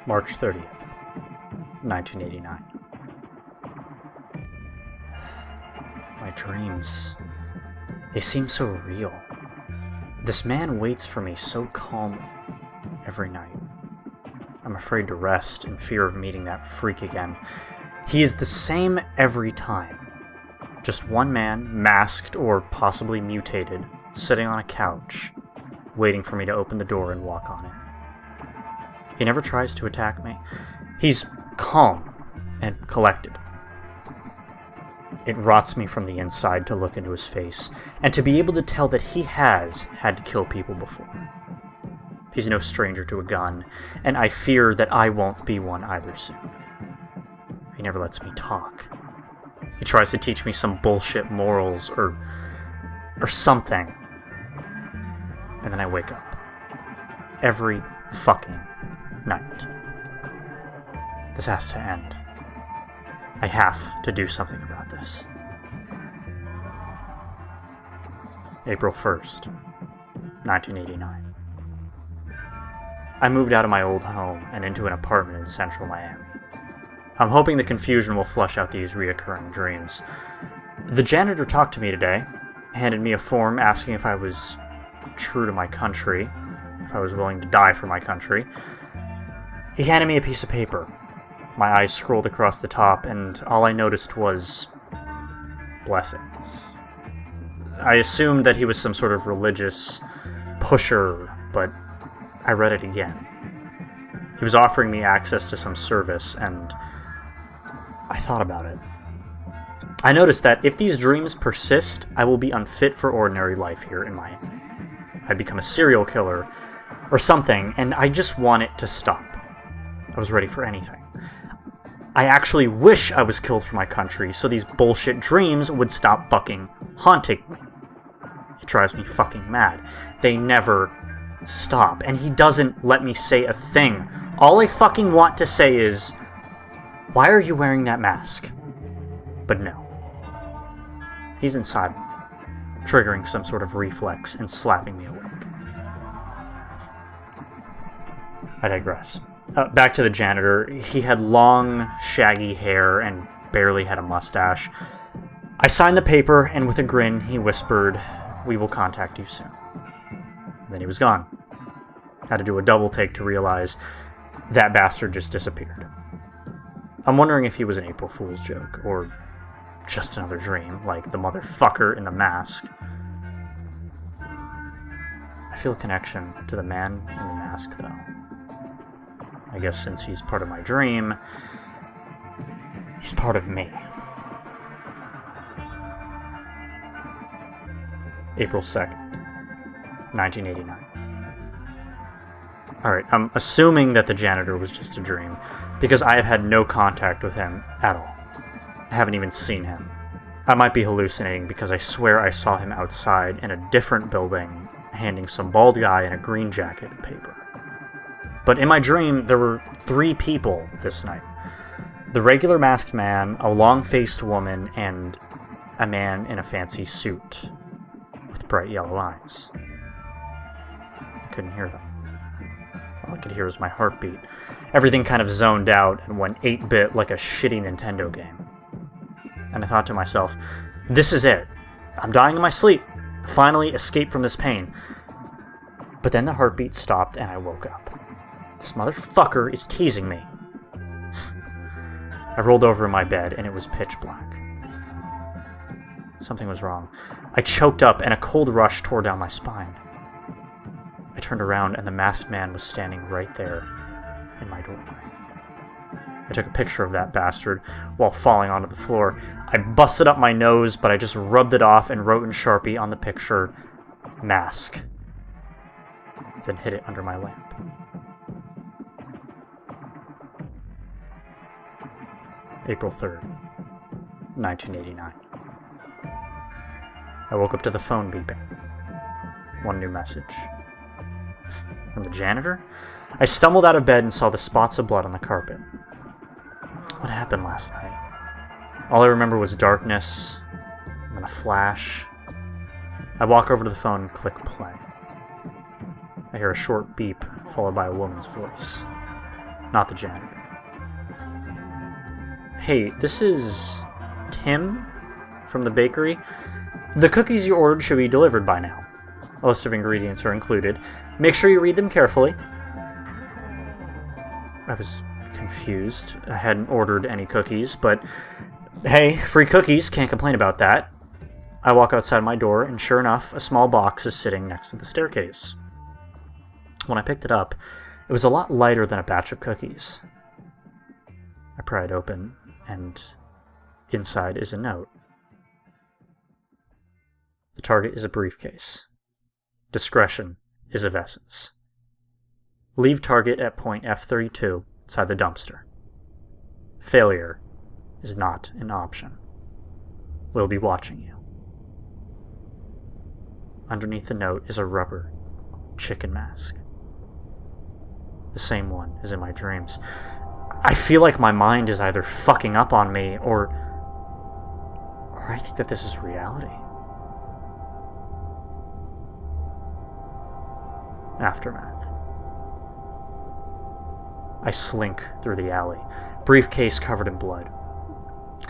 March 30th, 1989. My dreams, they seem so real. This man waits for me so calmly every night. I'm afraid to rest in fear of meeting that freak again. He is the same every time. Just one man, masked or possibly mutated, sitting on a couch, waiting for me to open the door and walk on it. He never tries to attack me. He's calm and collected. It rots me from the inside to look into his face, and to be able to tell that he has had to kill people before. He's no stranger to a gun, and I fear that I won't be one either soon. He never lets me talk. He tries to teach me some bullshit morals or something. And then I wake up. Every fucking night. This has to end. I have to do something about this. April 1st, 1989. I moved out of my old home and into an apartment in central Miami. I'm hoping the confusion will flush out these reoccurring dreams. The janitor talked to me today, handed me a form asking if I was true to my country, if I was willing to die for my country. He handed me a piece of paper. My eyes scrolled across the top, and all I noticed was blessings. I assumed that he was some sort of religious pusher, but I read it again. He was offering me access to some service, and I thought about it. I noticed that if these dreams persist, I will be unfit for ordinary life here in Miami. I'd become a serial killer or something, and I just want it to stop. I was ready for anything. I actually wish I was killed for my country so these bullshit dreams would stop fucking haunting me. It drives me fucking mad. They never stop, and he doesn't let me say a thing. All I fucking want to say is, why are you wearing that mask? But no. He's inside me, triggering some sort of reflex and slapping me awake. I digress. Back to the janitor. He had long, shaggy hair and barely had a mustache. I signed the paper, and with a grin, he whispered, "We will contact you soon." Then he was gone. Had to do a double take to realize that bastard just disappeared. I'm wondering if he was an April Fool's joke, or just another dream, like the motherfucker in the mask. I feel a connection to the man in the mask, though. I guess since he's part of my dream, he's part of me. April 2nd, 1989. Alright, I'm assuming that the janitor was just a dream, because I have had no contact with him at all. I haven't even seen him. I might be hallucinating because I swear I saw him outside in a different building, handing some bald guy in a green jacket paper. But in my dream, there were 3 people this night. The regular masked man, a long-faced woman, and a man in a fancy suit with bright yellow eyes. I couldn't hear them. All I could hear was my heartbeat. Everything kind of zoned out and went 8-bit like a shitty Nintendo game. And I thought to myself, this is it. I'm dying in my sleep. Finally escape from this pain. But then the heartbeat stopped and I woke up. This motherfucker is teasing me. I rolled over in my bed and it was pitch black. Something was wrong. I choked up and a cold rush tore down my spine. I turned around and the masked man was standing right there in my doorway. I took a picture of that bastard while falling onto the floor. I busted up my nose, but I just rubbed it off and wrote in Sharpie on the picture, "Mask." Then hid it under my lamp. April 3rd, 1989. I woke up to the phone beeping. One new message. From the janitor? I stumbled out of bed and saw the spots of blood on the carpet. What happened last night? All I remember was darkness, and then a flash. I walk over to the phone and click play. I hear a short beep, followed by a woman's voice. not the janitor. Hey, this is Tim from the bakery. The cookies you ordered should be delivered by now. A list of ingredients are included. Make sure you read them carefully. I was confused. I hadn't ordered any cookies, but hey, free cookies, can't complain about that. I walk outside my door, and sure enough, a small box is sitting next to the staircase. When I picked it up, it was a lot lighter than a batch of cookies. I pry it open, and inside is a note. The target is a briefcase. Discretion is of essence. Leave target at point F32 inside the dumpster. Failure is not an option. We'll be watching you. Underneath the note is a rubber chicken mask. The same one as in my dreams. I feel like my mind is either fucking up on me or I think that this is reality. Aftermath. I slink through the alley, briefcase covered in blood.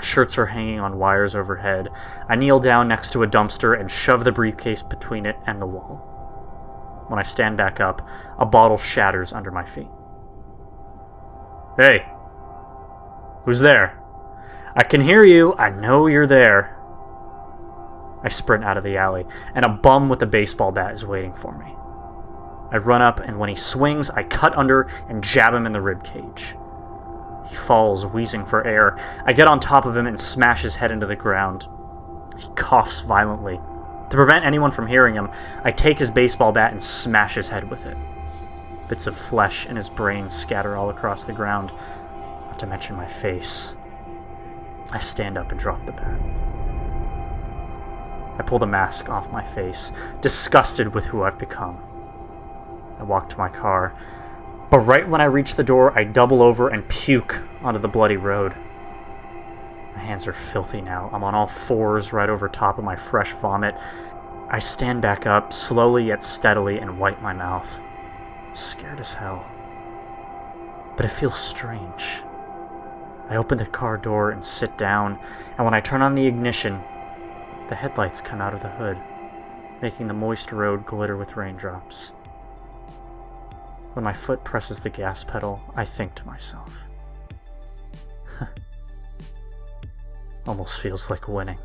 Shirts are hanging on wires overhead. I kneel down next to a dumpster and shove the briefcase between it and the wall. When I stand back up, a bottle shatters under my feet. Hey! Who's there? I can hear you. I know you're there. I sprint out of the alley, and a bum with a baseball bat is waiting for me. I run up, and when he swings, I cut under and jab him in the ribcage. He falls, wheezing for air. I get on top of him and smash his head into the ground. He coughs violently. To prevent anyone from hearing him, I take his baseball bat and smash his head with it. Bits of flesh and his brain scatter all across the ground, not to mention my face. I stand up and drop the bat. I pull the mask off my face, disgusted with who I've become. I walk to my car, but right when I reach the door, I double over and puke onto the bloody road. My hands are filthy now. I'm on all fours right over top of my fresh vomit. I stand back up, slowly yet steadily, and wipe my mouth. Scared as hell. But it feels strange. I open the car door and sit down, and when I turn on the ignition, the headlights come out of the hood, making the moist road glitter with raindrops. When my foot presses the gas pedal, I think to myself, almost feels like winning.